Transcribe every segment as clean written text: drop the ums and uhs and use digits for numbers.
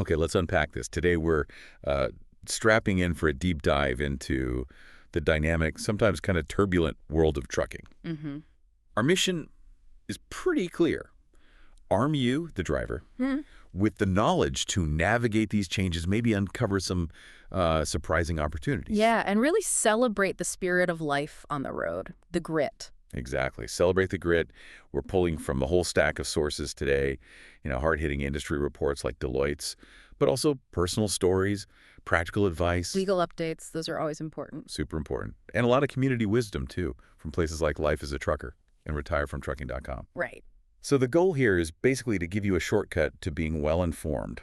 Okay, let's unpack this. Today we're uh, strapping in for a deep dive into the dynamic, sometimes kind of turbulent world of trucking. Mm-hmm. Our mission is pretty clear. Arm you, the driver, Hmm. with the knowledge to navigate these changes, maybe uncover some surprising opportunities. Yeah, and really celebrate the spirit of life on the road, the grit. Exactly. Celebrate the grit. We're pulling from the whole stack of sources today, hard-hitting industry reports like Deloitte's, but also personal stories, practical advice, Legal updates, those are always important. super important, and a lot of community wisdom, too, from places like Life as a Trucker and retirefromtrucking.com. Right. So the goal here is basically to give you a shortcut to being well-informed,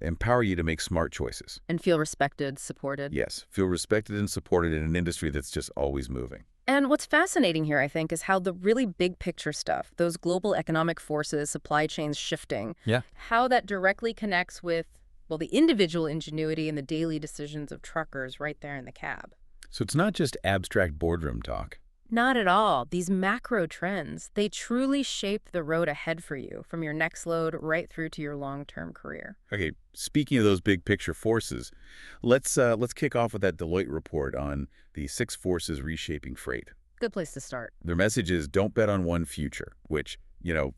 empower you to make smart choices. And feel respected, supported. Yes, feel respected and supported in an industry that's just always moving. And what's fascinating here, I think, is how the really big picture stuff, those global economic forces, supply chains shifting, Yeah. how that directly connects with, well, the individual ingenuity and the daily decisions of truckers right there in the cab. So it's not just abstract boardroom talk. Not at all. These macro trends, they truly shape the road ahead for you, from your next load right through to your long-term career. Okay, speaking of those big picture forces, let's kick off with that Deloitte report on the 6 forces reshaping freight. Good place to start. Their message is don't bet on one future, which,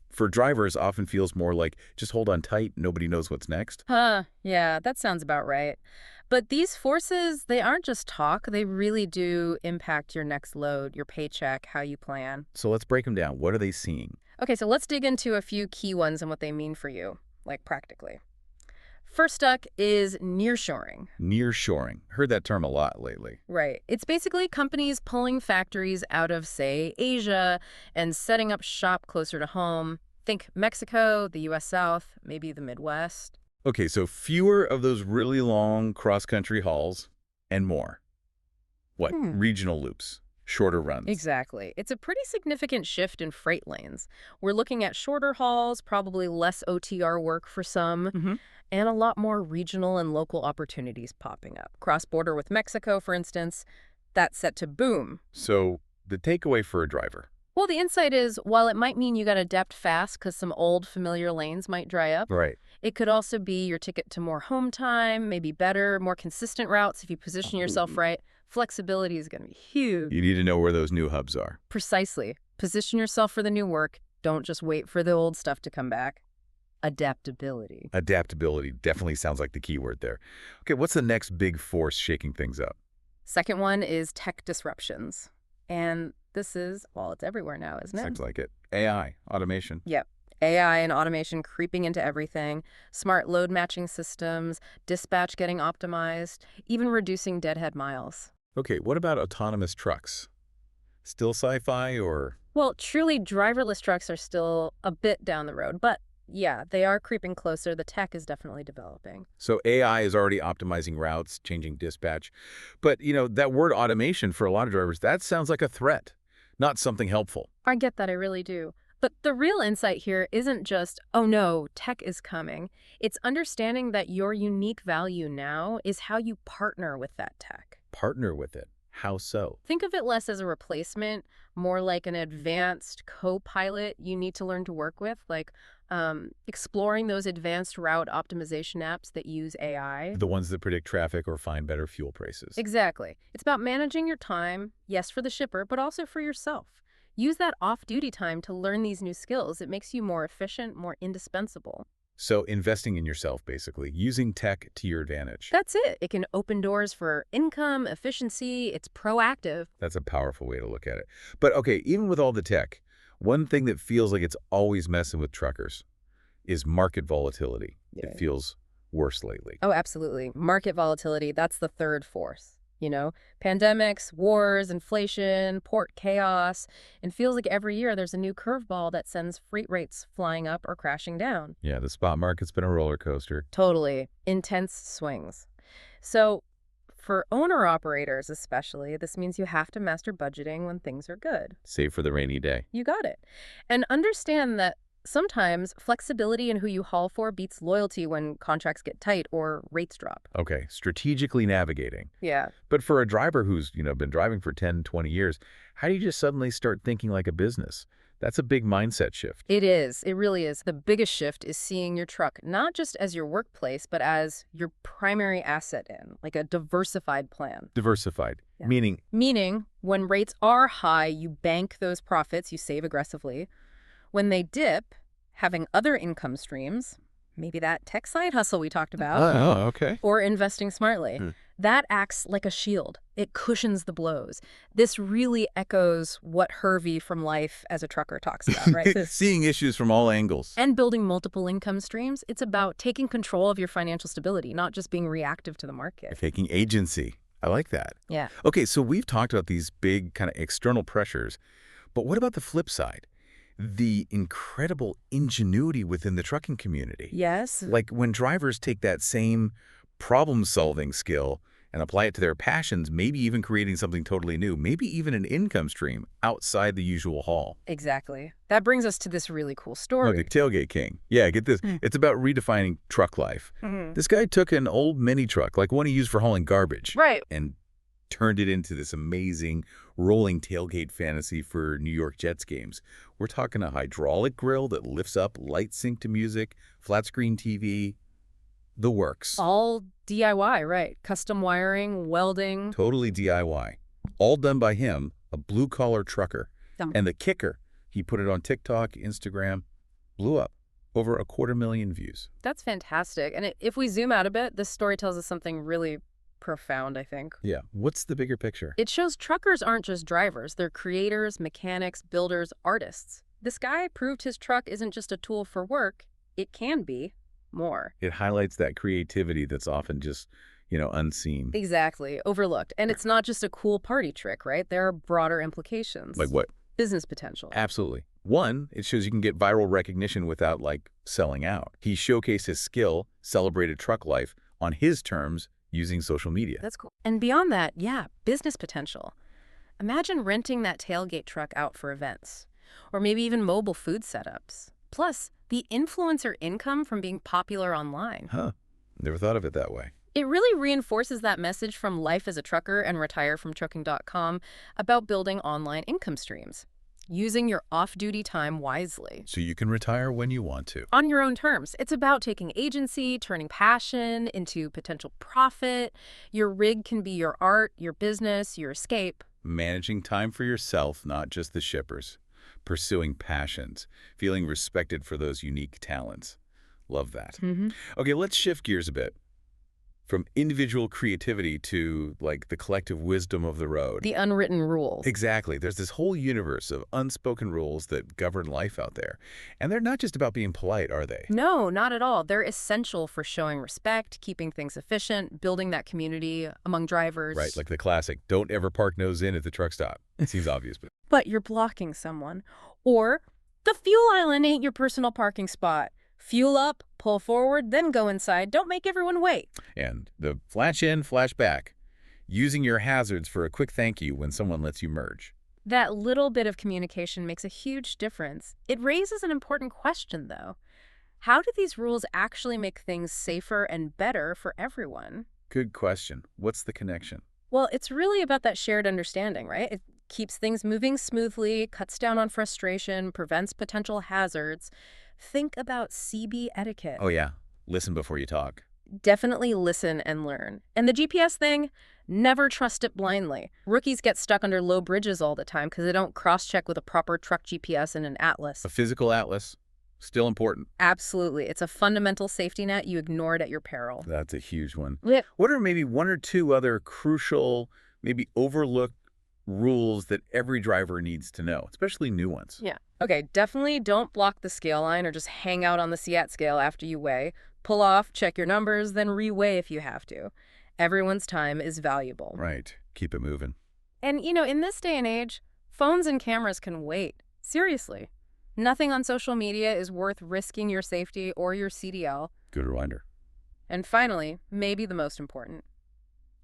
for drivers often feels more like just hold on tight, nobody knows what's next. Huh, yeah, that sounds about right. But these forces, they aren't just talk, they really do impact your next load, your paycheck, how you plan. So let's break them down. What are they seeing? Okay, so let's dig into a few key ones and what they mean for you, like practically. First up is nearshoring. Nearshoring. Heard that term a lot lately. Right. It's basically companies pulling factories out of, say, Asia and setting up shop closer to home. Think Mexico, the U.S. South, maybe the Midwest. Okay, so fewer of those really long cross-country hauls and more. What? Hmm. Regional loops, shorter runs. Exactly. It's a pretty significant shift in freight lanes. We're looking at shorter hauls, probably less OTR work for some, Mhm. and a lot more regional and local opportunities popping up. Cross-border with Mexico, for instance, that's set to boom. So the takeaway for a driver. Well, the insight is, while it might mean you got to adapt fast because some old familiar lanes might dry up, Right. it could also be your ticket to more home time, maybe better, more consistent routes if you position yourself right. Flexibility is going to be huge. You need to know where those new hubs are. Precisely. Position yourself for the new work. Don't just wait for the old stuff to come back. Adaptability. Adaptability definitely sounds like the key word there. Okay, what's the next big force shaking things up? Second one is tech disruptions. And this is, well, it's everywhere now, isn't it? Sounds like it. AI, automation. Yep. AI and automation creeping into everything, smart load matching systems, dispatch getting optimized, even reducing deadhead miles. Okay, what about autonomous trucks? Still sci-fi or? Well, truly driverless trucks are still a bit down the road, but yeah, they are creeping closer. The tech is definitely developing. So AI is already optimizing routes, changing dispatch. But, that word automation for a lot of drivers, that sounds like a threat, not something helpful. I get that, I really do. But the real insight here isn't just, oh no, tech is coming. It's understanding that your unique value now is how you partner with that tech. Partner with it. How so? Think of it less as a replacement, more like an advanced co-pilot you need to learn to work with, like exploring those advanced route optimization apps that use AI. The ones that predict traffic or find better fuel prices. Exactly. It's about managing your time, yes, for the shipper, but also for yourself. Use that off-duty time to learn these new skills. It makes you more efficient, more indispensable. So investing in yourself, basically, using tech to your advantage. That's it. It can open doors for income, efficiency. It's proactive. That's a powerful way to look at it. But okay, even with all the tech, one thing that feels like it's always messing with truckers is market volatility. Yeah. It feels worse lately. Oh, absolutely. Market volatility, that's the third force. Pandemics, wars, inflation, port chaos. It feels like every year there's a new curveball that sends freight rates flying up or crashing down. Yeah, the spot market's been a roller coaster. Totally. Intense swings. So for owner-operators especially, this means you have to master budgeting when things are good. Save for the rainy day. You got it. And understand that sometimes flexibility in who you haul for beats loyalty when contracts get tight or rates drop. Okay, strategically navigating. Yeah. But for a driver who's, been driving for 10, 20 years, how do you just suddenly start thinking like a business? That's a big mindset shift. It is. It really is. The biggest shift is seeing your truck not just as your workplace, but as your primary asset in, like a diversified plan. Diversified, Yeah. meaning Meaning, when rates are high, you bank those profits, you save aggressively. When they dip, having other income streams, maybe that tech side hustle we talked about, okay. or investing smartly, that acts like a shield. It cushions the blows. This really echoes what Hervey from Life as a Trucker talks about, right? Seeing issues from all angles. And building multiple income streams, it's about taking control of your financial stability, not just being reactive to the market. Taking agency. I like that. Yeah. Okay, so we've talked about these big kind of external pressures, but what about the flip side? The incredible ingenuity within the trucking community. Yes. Like when drivers take that same problem-solving skill and apply it to their passions, maybe even creating something totally new, maybe even an income stream outside the usual haul. Exactly. That brings us to this really cool Oh, story. the Tailgate King. Yeah, get this. It's about redefining truck life. This guy took an old mini truck, like one he used for hauling garbage, Right. and turned it into this amazing rolling tailgate fantasy for New York Jets games. We're talking a hydraulic grill that lifts up, light sync to music, flat screen TV, the works. All DIY, right? Custom wiring, welding. Totally DIY. All done by him, a blue-collar trucker. And the kicker, he put it on TikTok, Instagram, blew up. Over 250,000 views. That's fantastic. And if we zoom out a bit, this story tells us something really profound, I think. Yeah. What's the bigger picture? It shows truckers aren't just drivers. They're creators, mechanics, builders, artists. This guy proved his truck isn't just a tool for work. It can be more. It highlights that creativity that's often just, unseen. Exactly. Overlooked. And it's not just a cool party trick, right? There are broader implications. Like what? Business potential. Absolutely. One, it shows you can get viral recognition without, selling out. He showcased his skill, celebrated truck life on his terms using social media. That's cool. And beyond that, yeah, business potential. Imagine renting that tailgate truck out for events, or maybe even mobile food setups. Plus, the influencer income from being popular online. Huh. Never thought of it that way. It really reinforces that message from Life as a Trucker and retirefromtrucking.com about building online income streams, using your off-duty time wisely. So you can retire when you want to. On your own terms. It's about taking agency, turning passion into potential profit. Your rig can be your art, your business, your escape. Managing time for yourself, not just the shippers. Pursuing passions. Feeling respected for those unique talents. Love that. Okay, let's shift gears a bit. From individual creativity to, the collective wisdom of the road. The unwritten rules. Exactly. There's this whole universe of unspoken rules that govern life out there. And they're not just about being polite, are they? No, not at all. They're essential for showing respect, keeping things efficient, building that community among drivers. Right, like the classic, don't ever park nose in at the truck stop. It seems obvious, but... But you're blocking someone. Or, the fuel island ain't your personal parking spot. Fuel up, pull forward, then go inside. Don't make everyone wait. And the flash in, flash back. Using your hazards for a quick thank you when someone lets you merge. That little bit of communication makes a huge difference. It raises an important question, though. How do these rules actually make things safer and better for everyone? Good question. What's the connection? Well, it's really about that shared understanding, right? It keeps things moving smoothly, cuts down on frustration, prevents potential hazards. Think about CB etiquette. Oh, yeah. Listen before you talk. Definitely listen and learn. And the GPS thing, never trust it blindly. Rookies get stuck under low bridges all the time because they don't cross-check with a proper truck GPS and an atlas. A physical atlas, still important. Absolutely. It's a fundamental safety net you ignored at your peril. That's a huge one. Yeah. What are maybe one or two other crucial, maybe overlooked rules that every driver needs to know, especially new ones? Yeah. Okay, definitely don't block the scale line or just hang out on the SEAT scale after you weigh. Pull off, check your numbers, then reweigh if you have to. Everyone's time is valuable. Right. Keep it moving. And, in this day and age, phones and cameras can wait. Seriously. Nothing on social media is worth risking your safety or your CDL. Good reminder. And finally, maybe the most important,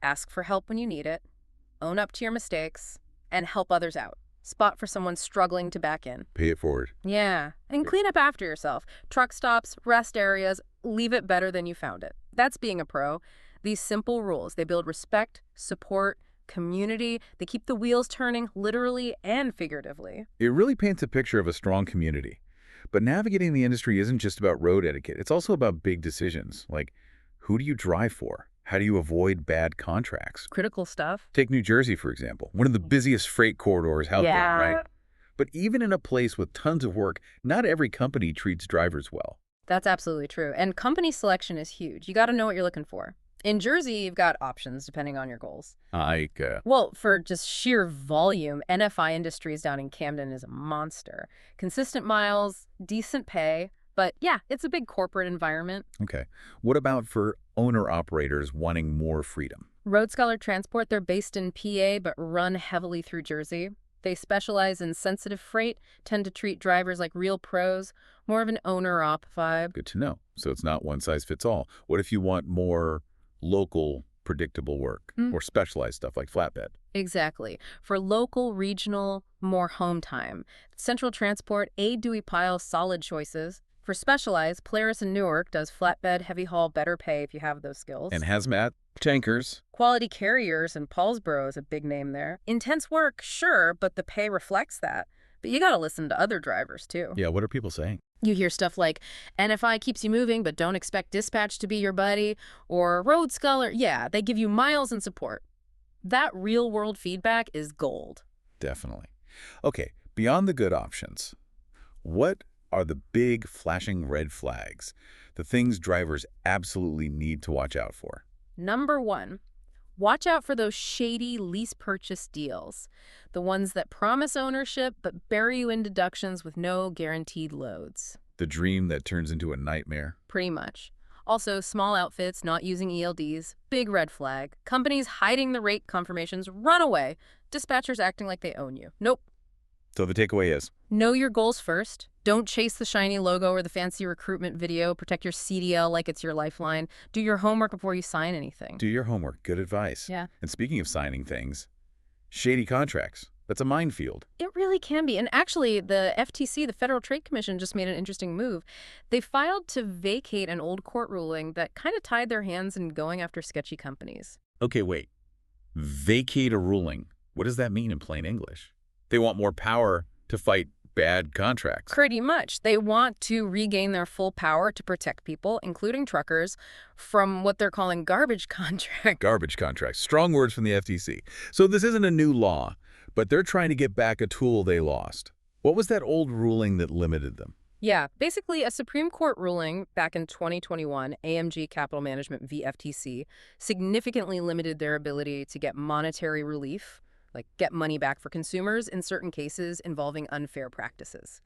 ask for help when you need it, own up to your mistakes, and help others out. Spot for someone struggling to back in. Pay it forward. Yeah, and clean up after yourself. Truck stops, rest areas, leave it better than you found it. That's being a pro. These simple rules, they build respect, support, community. They keep the wheels turning literally and figuratively. It really paints a picture of a strong community. But navigating the industry isn't just about road etiquette. It's also about big decisions, like who do you drive for? How do you avoid bad contracts? Critical stuff. Take New Jersey, for example, one of the busiest freight corridors out there, right? But even in a place with tons of work, not every company treats drivers well. That's absolutely true. And company selection is huge. You got to know what you're looking for. In Jersey, you've got options depending on your goals. Well, for just sheer volume, NFI Industries down in Camden is a monster. Consistent miles, decent pay, but yeah, it's a big corporate environment. Okay. What about for owner-operators wanting more freedom? Road Scholar Transport, they're based in PA but run heavily through Jersey. They specialize in sensitive freight, tend to treat drivers like real pros, more of an owner-op vibe. Good to know. So it's not one size fits all. What if you want more local, predictable work or specialized stuff like flatbed? Exactly. For local, regional, more home time. Central Transport, A. Dewey Pyle, solid choices. For specialized, Polaris in Newark does flatbed, heavy haul, better pay if you have those skills. And hazmat, tankers. Quality Carriers in Paulsboro is a big name there. Intense work, sure, but the pay reflects that. But you gotta listen to other drivers, too. Yeah, what are people saying? You hear stuff like, NFI keeps you moving, but don't expect dispatch to be your buddy. Or Road Scholar, yeah, they give you miles and support. That real-world feedback is gold. Definitely. Okay, beyond the good options, what are the big flashing red flags, the things drivers absolutely need to watch out for? Number 1, watch out for those shady lease purchase deals. The ones that promise ownership but bury you in deductions with no guaranteed loads. The dream that turns into a nightmare? Pretty much. Also, small outfits not using ELDs, big red flag. Companies hiding the rate confirmations, run away. Dispatchers acting like they own you. Nope. So the takeaway is? Know your goals first. Don't chase the shiny logo or the fancy recruitment video. Protect your CDL like it's your lifeline. Do your homework before you sign anything. Do your homework. Good advice. Yeah. And speaking of signing things, shady contracts. That's a minefield. It really can be. And actually, the FTC, the Federal Trade Commission, just made an interesting move. They filed to vacate an old court ruling that kind of tied their hands in going after sketchy companies. Okay, wait. Vacate a ruling. What does that mean in plain English? They want more power to fight bad contracts. Pretty much. They want to regain their full power to protect people, including truckers, from what they're calling garbage contracts. Garbage contracts. Strong words from the FTC. So this isn't a new law, but they're trying to get back a tool they lost. What was that old ruling that limited them? Yeah, basically a Supreme Court ruling back in 2021, AMG Capital Management v. FTC, significantly limited their ability to get monetary relief, like get money back for consumers in certain cases involving unfair practices.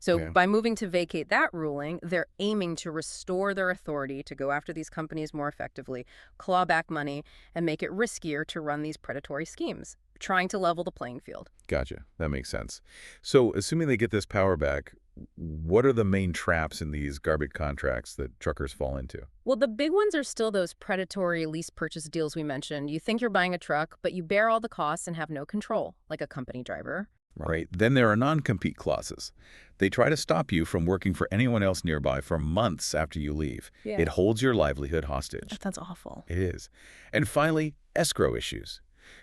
So by moving to vacate that ruling, they're aiming to restore their authority to go after these companies more effectively, claw back money, and make it riskier to run these predatory schemes, trying to level the playing field. Gotcha. That makes sense. So assuming they get this power back, what are the main traps in these garbage contracts that truckers fall into? Well, the big ones are still those predatory lease purchase deals we mentioned. You think you're buying a truck, but you bear all the costs and have no control, like a company driver. Right. Then there are non-compete clauses. They try to stop you from working for anyone else nearby for months after you leave. Yeah. It holds your livelihood hostage. That's awful. It is. And finally, escrow issues.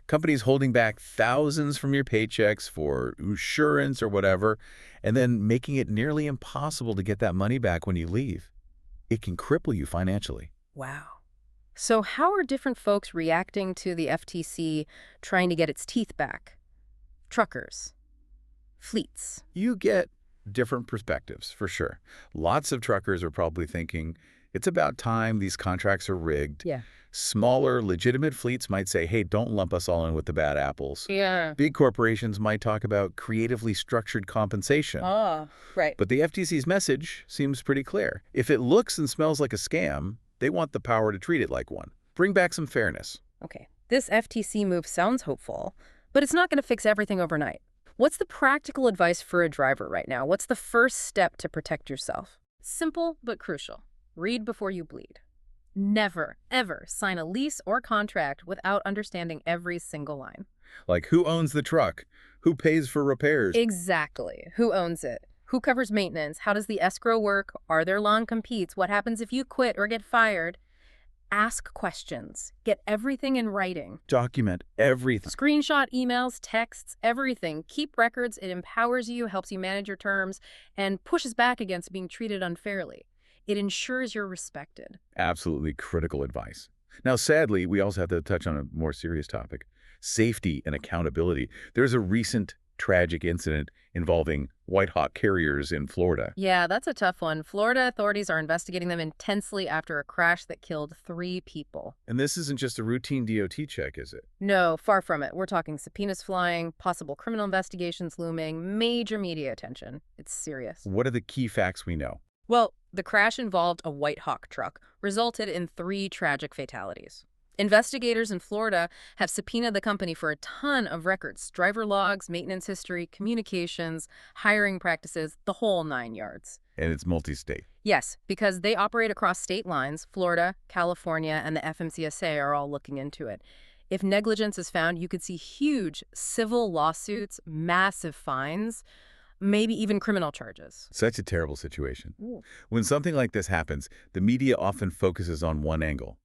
Companies holding back thousands from your paychecks for insurance or whatever, and then making it nearly impossible to get that money back when you leave. It can cripple you financially. Wow. So how are different folks reacting to the FTC trying to get its teeth back? Truckers, fleets. You get different perspectives, for sure. Lots of truckers are probably thinking, it's about time, these contracts are rigged. Yeah. Smaller, legitimate fleets might say, hey, don't lump us all in with the bad apples. Yeah. Big corporations might talk about creatively structured compensation. Right. But the FTC's message seems pretty clear. If it looks and smells like a scam, they want the power to treat it like one. Bring back some fairness. Okay. This FTC move sounds hopeful, but it's not going to fix everything overnight. What's the practical advice for a driver right now? What's the first step to protect yourself? Simple but crucial. Read before you bleed. Never, ever sign a lease or contract without understanding every single line. Like who owns the truck? Who pays for repairs? Exactly. Who owns it? Who covers maintenance? How does the escrow work? Are there long competes? What happens if you quit or get fired? Ask questions. Get everything in writing. Document everything. Screenshot emails, texts, everything. Keep records. It empowers you, helps you manage your terms, and pushes back against being treated unfairly. It ensures you're respected. Absolutely critical advice. Now, sadly, we also have to touch on a more serious topic, safety and accountability. There's a recent tragic incident involving white-hawk carriers in Florida. Yeah, that's a tough one. Florida authorities are investigating them intensely after a crash that killed 3 people. And this isn't just a routine DOT check, is it? No, far from it. We're talking subpoenas flying, possible criminal investigations looming, major media attention. It's serious. What are the key facts we know? Well, the crash involved a White Hawk truck, resulted in 3 tragic fatalities. Investigators in Florida have subpoenaed the company for a ton of records, driver logs, maintenance history, communications, hiring practices, the whole 9 yards. And it's multi-state. Yes, because they operate across state lines. Florida, California, and the FMCSA are all looking into it. If negligence is found, you could see huge civil lawsuits, massive fines, maybe even criminal charges. Such a terrible situation. Ooh. When something like this happens, the media often focuses on one angle.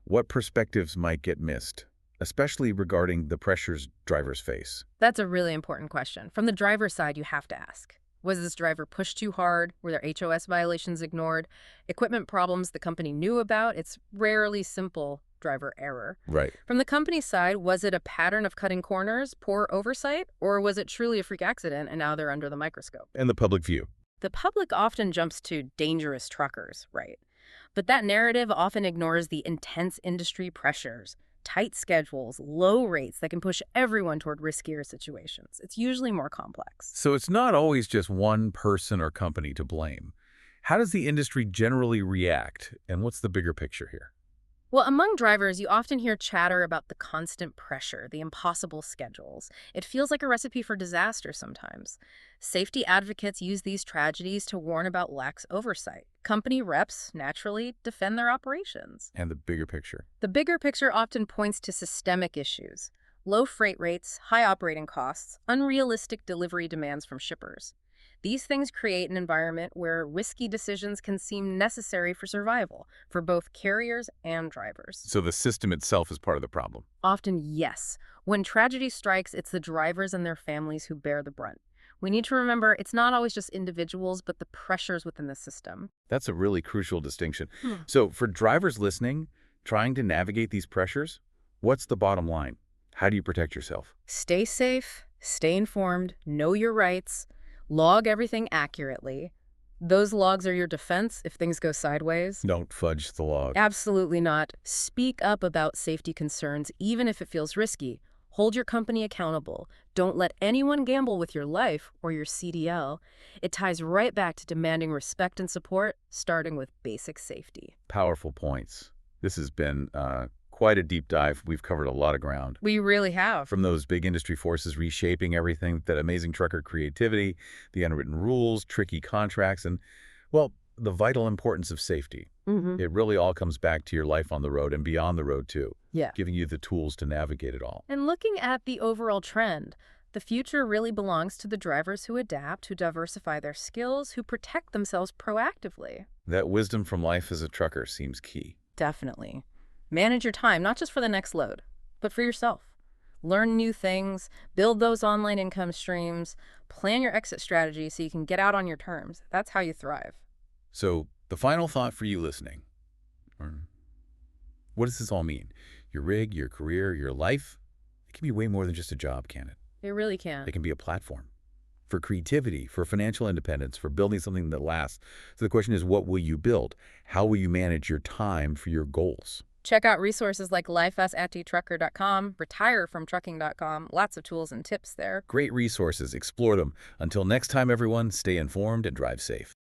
What perspectives might get missed, especially regarding the pressures drivers face? That's a really important question. From the driver's side, you have to ask. Was this driver pushed too hard? Were there HOS violations ignored? Equipment problems the company knew about? It's rarely simple driver error. Right. From the company's side, was it a pattern of cutting corners, poor oversight, or was it truly a freak accident and now they're under the microscope? And the public view. The public often jumps to dangerous truckers, right? But that narrative often ignores the intense industry pressures, tight schedules, low rates that can push everyone toward riskier situations. It's usually more complex. So it's not always just one person or company to blame. How does the industry generally react, and what's the bigger picture here? Well, among drivers, you often hear chatter about the constant pressure, the impossible schedules. It feels like a recipe for disaster sometimes. Safety advocates use these tragedies to warn about lax oversight. Company reps, naturally, defend their operations. And the bigger picture? The bigger picture often points to systemic issues. Low freight rates, high operating costs, unrealistic delivery demands from shippers. These things create an environment where risky decisions can seem necessary for survival, for both carriers and drivers. So the system itself is part of the problem? Often, yes. When tragedy strikes, it's the drivers and their families who bear the brunt. We need to remember it's not always just individuals, but the pressures within the system. That's a really crucial distinction. So for drivers listening, trying to navigate these pressures, what's the bottom line? How do you protect yourself? Stay safe, stay informed, know your rights, log everything accurately. Those logs are your defense if things go sideways. Don't fudge the log. Absolutely not. Speak up about safety concerns, even if it feels risky. Hold your company accountable. Don't let anyone gamble with your life or your CDL. It ties right back to demanding respect and support, starting with basic safety. Powerful points. This has been quite a deep dive. We've covered a lot of ground. We really have. From those big industry forces reshaping everything, that amazing trucker creativity, the unwritten rules, tricky contracts, and, well, the vital importance of safety. It really all comes back to your life on the road and beyond the road, too. Yeah. Giving you the tools to navigate it all. And looking at the overall trend, the future really belongs to the drivers who adapt, who diversify their skills, who protect themselves proactively. That wisdom from life as a trucker seems key. Definitely. Manage your time, not just for the next load, but for yourself. Learn new things, build those online income streams, plan your exit strategy so you can get out on your terms. That's how you thrive. So, the final thought for you listening. What does this all mean? Your rig, your career, your life? It can be way more than just a job, can it? It really can. It can be a platform for creativity, for financial independence, for building something that lasts. So the question is, what will you build? How will you manage your time for your goals? Check out resources like lifeasatitrucker.com, retirefromtrucking.com. Lots of tools and tips there. Great resources. Explore them. Until next time, everyone, stay informed and drive safe.